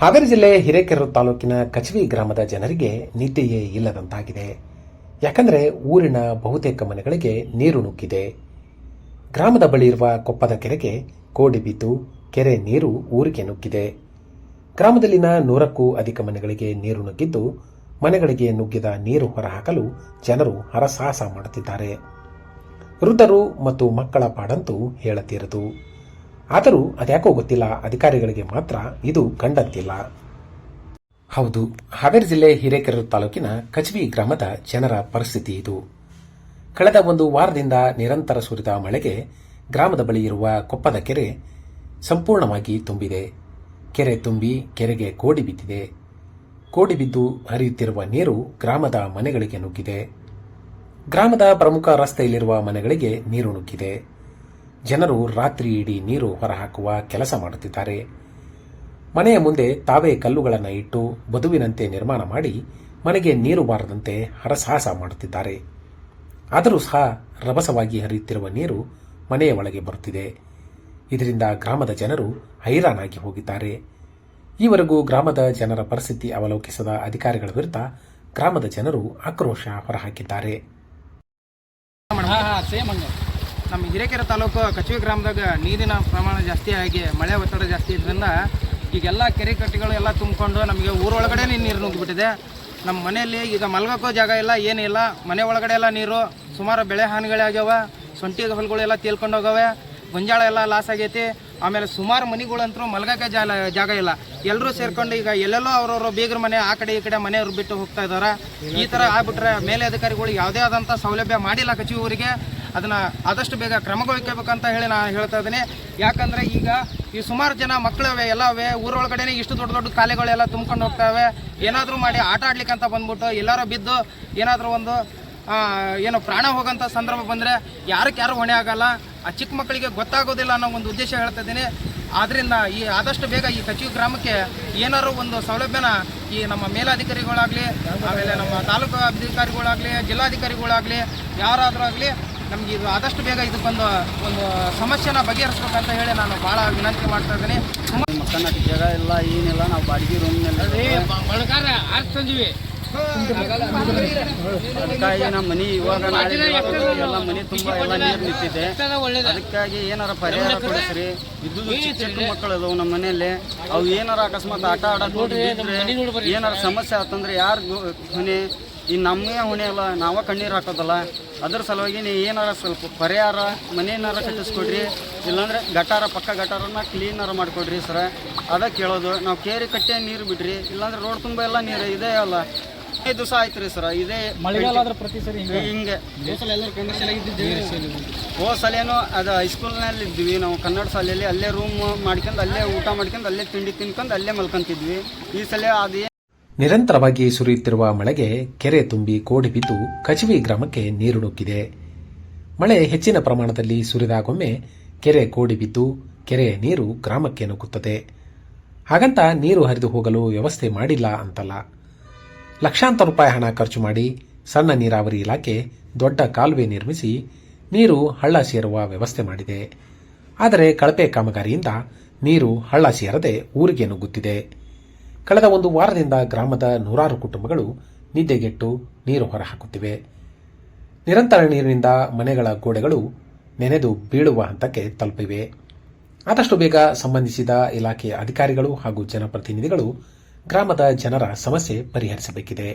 ಹಾವೇರಿ ಜಿಲ್ಲೆ ಹಿರೇಕೆರೂರು ತಾಲೂಕಿನ ಕಚವಿ ಗ್ರಾಮದ ಜನರಿಗೆ ನಿದ್ದೆಯೇ ಇಲ್ಲದಂತಾಗಿದೆ. ಯಾಕಂದರೆ ಊರಿನ ಬಹುತೇಕ ಮನೆಗಳಿಗೆ ನೀರು ನುಗ್ಗಿದೆ. ಗ್ರಾಮದ ಬಳಿ ಇರುವ ಕೊಪ್ಪದ ಕೆರೆಗೆ ಕೋಡಿ ಬಿದ್ದು ಕೆರೆ ನೀರು ಊರಿಗೆ ನುಗ್ಗಿದೆ. ಗ್ರಾಮದಲ್ಲಿನ 100ಕ್ಕೂ ಅಧಿಕ ಮನೆಗಳಿಗೆ ನೀರು ನುಗ್ಗಿದ್ದು, ಮನೆಗಳಿಗೆ ನುಗ್ಗಿದ ನೀರು ಹೊರಹಾಕಲು ಜನರು ಹರಸಾಹಸ ಮಾಡುತ್ತಿದ್ದಾರೆ. ವೃದ್ಧರು ಮತ್ತು ಮಕ್ಕಳ ಪಾಡಂತೂ ಹೇಳತೀರದು. ಆದರೂ ಅದ್ಯಾಕೋ ಗೊತ್ತಿಲ್ಲ, ಅಧಿಕಾರಿಗಳಿಗೆ ಮಾತ್ರ ಇದು ಕಂಡಂತಿಲ್ಲ. ಹೌದು, ಹಾವೇರಿ ಜಿಲ್ಲೆ ಹಿರೇಕೆರೂರು ತಾಲೂಕಿನ ಕಚವಿ ಗ್ರಾಮದ ಜನರ ಪರಿಸ್ಥಿತಿ ಇದು. ಕಳೆದ ಒಂದು ವಾರದಿಂದ ನಿರಂತರ ಸುರಿದ ಮಳೆಗೆ ಗ್ರಾಮದ ಬಳಿ ಇರುವ ಕೊಪ್ಪದ ಕೆರೆ ಸಂಪೂರ್ಣವಾಗಿ ತುಂಬಿದೆ. ಕೆರೆ ತುಂಬಿ ಕೆರೆಗೆ ಕೋಡಿ ಬಿದ್ದಿದೆ. ಕೋಡಿ ಬಿದ್ದು ಹರಿಯುತ್ತಿರುವ ನೀರು ಗ್ರಾಮದ ಮನೆಗಳಿಗೆ ನುಗ್ಗಿದೆ. ಗ್ರಾಮದ ಪ್ರಮುಖ ರಸ್ತೆಯಲ್ಲಿರುವ ಮನೆಗಳಿಗೆ ನೀರು ನುಗ್ಗಿದೆ. ಜನರು ರಾತ್ರಿ ಇಡೀ ನೀರು ಹೊರಹಾಕುವ ಕೆಲಸ ಮಾಡುತ್ತಿದ್ದಾರೆ. ಮನೆಯ ಮುಂದೆ ತಾವೇ ಕಲ್ಲುಗಳನ್ನು ಇಟ್ಟು ಬದುವಿನಂತೆ ನಿರ್ಮಾಣ ಮಾಡಿ ಮನೆಗೆ ನೀರು ಬಾರದಂತೆ ಹರಸಾಹಸ ಮಾಡುತ್ತಿದ್ದಾರೆ. ಆದರೂ ಸಹ ರಭಸವಾಗಿ ಹರಿಯುತ್ತಿರುವ ನೀರು ಮನೆಯ ಒಳಗೆ ಬರುತ್ತಿದೆ. ಇದರಿಂದ ಗ್ರಾಮದ ಜನರು ಹೈರಾಣಾಗಿ ಹೋಗಿದ್ದಾರೆ. ಈವರೆಗೂ ಗ್ರಾಮದ ಜನರ ಪರಿಸ್ಥಿತಿ ಅವಲೋಕಿಸದ ಅಧಿಕಾರಿಗಳ ವಿರುದ್ಧ ಗ್ರಾಮದ ಜನರು ಆಕ್ರೋಶ ಹೊರಹಾಕಿದ್ದಾರೆ. ನಮ್ಮ ಹಿರೇಕೆರೆ ತಾಲೂಕು ಕಚವಿ ಗ್ರಾಮದಾಗ ನೀರಿನ ಪ್ರಮಾಣ ಜಾಸ್ತಿ ಆಗಿ ಮಳೆ ಒತ್ತಡ ಜಾಸ್ತಿ ಇದ್ರಿಂದ ಈಗೆಲ್ಲ ಕೆರೆ ಕಟ್ಟೆಗಳು ಎಲ್ಲ ತುಂಬಿಕೊಂಡು ನಮಗೆ ಊರೊಳಗಡೆ ನೀರು ನುಗ್ಗಿಬಿಟ್ಟಿದೆ. ನಮ್ಮ ಮನೆಯಲ್ಲಿ ಈಗ ಮಲ್ಗೋಕ್ಕೂ ಜಾಗ ಇಲ್ಲ, ಏನಿಲ್ಲ. ಮನೆ ಒಳಗಡೆ ಎಲ್ಲ ನೀರು, ಸುಮಾರು ಬೆಳೆ ಹಾನಿಗಳಾಗ್ಯಾವ. ಸೊಂಟಿ ಹೊಲಗಳೆಲ್ಲ ತೇಲ್ಕೊಂಡು ಹೋಗವೆ. ಗೊಂಜಾಳ ಎಲ್ಲ ಲಾಸ್ ಆಗೈತಿ. ಆಮೇಲೆ ಸುಮಾರು ಮನೆಗಳಂತರೂ ಮಲ್ಗೋಕ್ಕೆ ಜಾಗ ಇಲ್ಲ. ಎಲ್ಲರೂ ಸೇರ್ಕೊಂಡು ಈಗ ಎಲ್ಲೆಲ್ಲೋ ಅವ್ರವ್ರ ಬೀಗ್ರ ಮನೆ ಆ ಕಡೆ ಈ ಕಡೆ ಮನೆಯವ್ರು ಬಿಟ್ಟು ಹೋಗ್ತಾ ಇದ್ದಾರೆ. ಈ ಥರ ಆಗ್ಬಿಟ್ರೆ ಮೇಲೆ ಅಧಿಕಾರಿಗಳು ಯಾವುದೇ ಆದಂಥ ಸೌಲಭ್ಯ ಮಾಡಿಲ್ಲ ಕಚವಿ ಊರಿಗೆ. ಅದನ್ನು ಆದಷ್ಟು ಬೇಗ ಕ್ರಮಗೊಳಿಸಬೇಕಂತ ಹೇಳಿ ನಾನು ಹೇಳ್ತಾ ಇದ್ದೀನಿ. ಯಾಕಂದರೆ ಈಗ ಈ ಸುಮಾರು ಜನ ಮಕ್ಕಳವೆ ಎಲ್ಲವೇ ಊರೊಳಗಡೆ ಇಷ್ಟು ದೊಡ್ಡ ದೊಡ್ಡ ಕಾಲೆಗಳೆಲ್ಲ ತುಂಬ್ಕೊಂಡು ಹೋಗ್ತಾವೆ. ಏನಾದರೂ ಮಾಡಿ ಆಟ ಆಡ್ಲಿಕ್ಕಂತ ಬಂದ್ಬಿಟ್ಟು ಎಲ್ಲರೂ ಬಿದ್ದು ಏನಾದರೂ ಒಂದು ಏನೋ ಪ್ರಾಣ ಹೋಗೋಂಥ ಸಂದರ್ಭ ಬಂದರೆ ಯಾರು ಹೊಣೆ ಆಗಲ್ಲ. ಆ ಚಿಕ್ಕ ಮಕ್ಕಳಿಗೆ ಗೊತ್ತಾಗೋದಿಲ್ಲ ಅನ್ನೋ ಒಂದು ಉದ್ದೇಶ ಹೇಳ್ತಾ ಇದ್ದೀನಿ. ಆದ್ದರಿಂದ ಈ ಆದಷ್ಟು ಬೇಗ ಈ ಕಚವಿ ಗ್ರಾಮಕ್ಕೆ ಏನಾದರೂ ಒಂದು ಸೌಲಭ್ಯನ ಈ ನಮ್ಮ ಮೇಲಾಧಿಕಾರಿಗಳಾಗಲಿ, ಆಮೇಲೆ ನಮ್ಮ ತಾಲೂಕು ಅಧಿಕಾರಿಗಳಾಗಲಿ, ಜಿಲ್ಲಾಧಿಕಾರಿಗಳಾಗಲಿ, ಯಾರಾದರೂ ಆಗಲಿ ನಮಗೆ ಇದು ಆದಷ್ಟು ಬೇಗ ಇದಕ್ಕೊಂದು ಸಮಸ್ಯೆನ ಬಗೆಹರಿಸ್ಬೇಕಂತ ಹೇಳಿ ನಾನು ಭಾಳ ವಿನಂತಿ ಮಾಡ್ತಾ ಇದ್ದೀನಿ. ಮಕ್ಕಳಕ್ಕೆ ಜಾಗ ಇಲ್ಲ, ಏನಿಲ್ಲ. ನಾವು ಬಾಡಿಗೆ ರೂಮ್ನಲ್ಲಿ ಅದಕ್ಕಾಗಿ ನಮ್ಮ ಮನೆ ಇವಾಗ ಎಲ್ಲ ಮನೆ ತುಂಬ ಎಲ್ಲ ನೀರು ನಿಂತಿದೆ. ಅದಕ್ಕಾಗಿ ಏನಾರ ಪರಿಹಾರ ಕೊಡಿಸ್ರಿ. ಇದ್ದು ಚಿಕ್ಕ ಮಕ್ಕಳು ಅದಾವು ನಮ್ಮ ಮನೆಯಲ್ಲಿ. ಅವು ಏನಾರ ಅಕಸ್ಮಾತ್ ಆಟ ಆಡೋದ್ರೆ ಏನಾರ ಸಮಸ್ಯೆ ಆತಂದ್ರೆ ಯಾರು ಹೊಣೆ? ಈ ನಮಗೆ ಹೊಣೆ ಅಲ್ಲ, ನಾವೇ ಕಣ್ಣೀರು ಹಾಕೋದಲ್ಲ. ಅದ್ರ ಸಲುವಾಗಿ ನೀವು ಏನಾರ ಸ್ವಲ್ಪ ಪರಿಹಾರ ಮನೆಯನ್ನಾರ ಕಟ್ಟಿಸ್ಕೊಡ್ರಿ. ಇಲ್ಲಾಂದ್ರೆ ಪಕ್ಕ ಗಟಾರನ್ನ ಕ್ಲೀನಾರ ಮಾಡಿಕೊಡ್ರಿ ಸರ. ಅದ ಕೇಳೋದು. ನಾವು ಕೇರಿ ಕಟ್ಟೆ ನೀರು ಬಿಡ್ರಿ, ಇಲ್ಲಾಂದ್ರೆ ರೋಡ್ ತುಂಬ ಎಲ್ಲ ನೀರು ಇದೆ ಅಲ್ಲ. 5 ದಿವಸ ಆಯ್ತು ರೀ ಸರ. ಇದೇ ಪ್ರತಿ ಸರಿ ಹಿಂಗೆ ಸಲೇನು ಅದು ಹೈಸ್ಕೂಲ್ನಲ್ಲಿ ಇದ್ವಿ ನಾವು, ಕನ್ನಡ ಶಾಲೆಯಲ್ಲಿ. ಅಲ್ಲೇ ರೂಮ್ ಮಾಡ್ಕೊಂಡು ಅಲ್ಲೇ ಊಟ ಮಾಡ್ಕೊಂಡು ಅಲ್ಲೇ ತಿಂಡಿ ತಿನ್ಕೊಂಡು ಅಲ್ಲೇ ಮಲ್ಕೊಂತಿದ್ವಿ. ಈ ಸಲ ಅದೇ ನಿರಂತರವಾಗಿ ಸುರಿಯುತ್ತಿರುವ ಮಳೆಗೆ ಕೆರೆ ತುಂಬಿ ಕೋಡಿ ಬಿದ್ದು ಕಚವಿ ಗ್ರಾಮಕ್ಕೆ ನೀರು ನುಗ್ಗಿದೆ. ಮಳೆ ಹೆಚ್ಚಿನ ಪ್ರಮಾಣದಲ್ಲಿ ಸುರಿದಾಗೊಮ್ಮೆ ಕೆರೆ ಕೋಡಿ ಬಿದ್ದು ಕೆರೆಯ ನೀರು ಗ್ರಾಮಕ್ಕೆ ನುಗ್ಗುತ್ತದೆ. ಹಾಗಂತ ನೀರು ಹರಿದು ಹೋಗಲು ವ್ಯವಸ್ಥೆ ಮಾಡಿಲ್ಲ ಅಂತಲ್ಲ. ಲಕ್ಷಾಂತರ ರೂಪಾಯಿ ಹಣ ಖರ್ಚು ಮಾಡಿ ಸಣ್ಣ ನೀರಾವರಿ ಇಲಾಖೆ ದೊಡ್ಡ ಕಾಲುವೆ ನಿರ್ಮಿಸಿ ನೀರು ಹಳ್ಳ ಸೇರುವ ವ್ಯವಸ್ಥೆ ಮಾಡಿದೆ. ಆದರೆ ಕಳಪೆ ಕಾಮಗಾರಿಯಿಂದ ನೀರು ಹಳ್ಳ ಸೇರದೆ ಊರಿಗೆ ನುಗ್ಗುತ್ತಿದೆ. ಕಳೆದ ಒಂದು ವಾರದಿಂದ ಗ್ರಾಮದ 100 ಕುಟುಂಬಗಳು ನಿದ್ದೆಗೆಟ್ಟು ನೀರು ಹೊರಹಾಕುತ್ತಿವೆ. ನಿರಂತರ ನೀರಿನಿಂದ ಮನೆಗಳ ಗೋಡೆಗಳು ನೆನೆದು ಬೀಳುವ ಹಂತಕ್ಕೆ ತಲುಪಿವೆ. ಆದಷ್ಟು ಬೇಗ ಸಂಬಂಧಿಸಿದ ಇಲಾಖೆಯ ಅಧಿಕಾರಿಗಳು ಹಾಗೂ ಜನಪ್ರತಿನಿಧಿಗಳು ಗ್ರಾಮದ ಜನರ ಸಮಸ್ಯೆ ಪರಿಹರಿಸಬೇಕಿದೆ.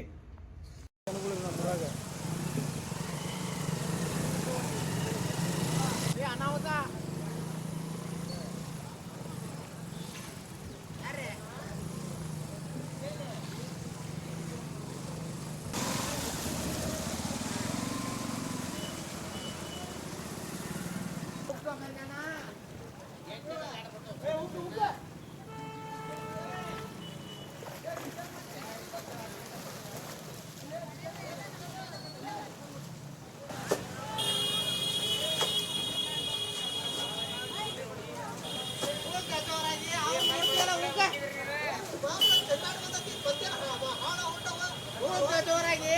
ಜೋರಾಗಿ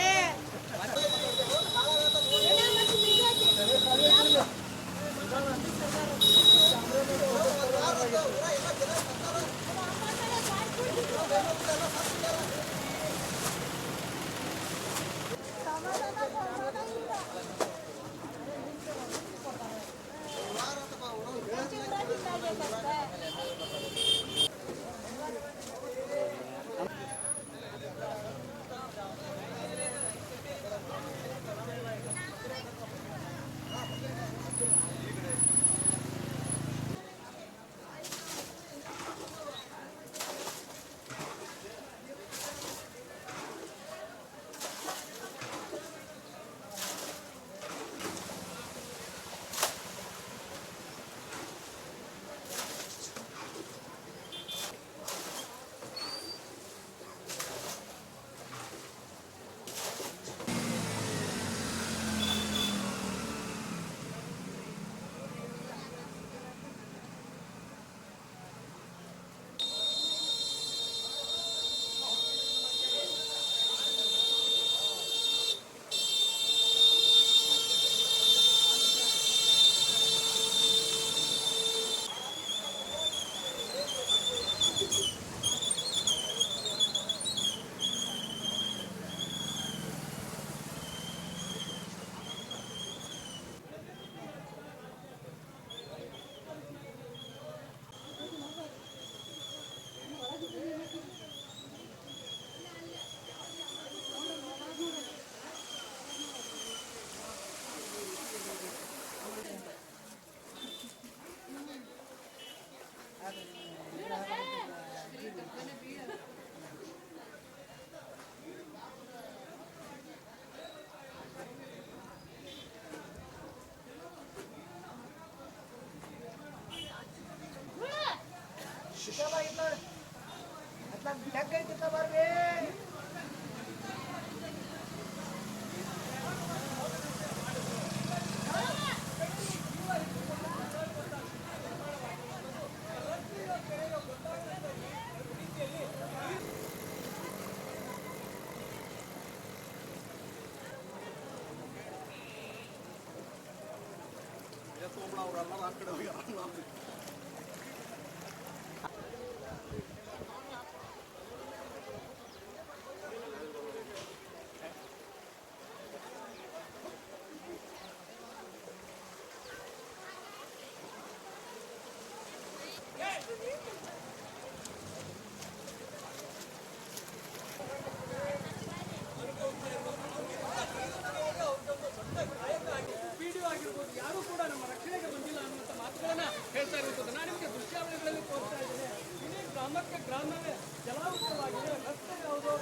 ವಿಡಿಯೋ ಆಗಿರ್ಬೋದು ಯಾರು ಕೂಡ ನಮ್ಮ ರಕ್ಷಣೆಗೆ ಬಂದಿಲ್ಲ ಅನ್ನುವಂಥ ಮಾತುಗಳನ್ನ ಹೇಳ್ತಾ ಇರುವಂಥದ್ದು. ನಾನು ನಿಮಗೆ ದೃಶ್ಯಾವಳಿಗಳಲ್ಲಿ ತೋರಿಸ್ತಾ ಇದ್ದೇನೆ. ಇಡೀ ಗ್ರಾಮಕ್ಕೆ ಗ್ರಾಮವೇ ಜಲಾವೃತವಾಗಿದೆ. ರಸ್ತೆ ಯಾವುದು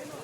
ಏನು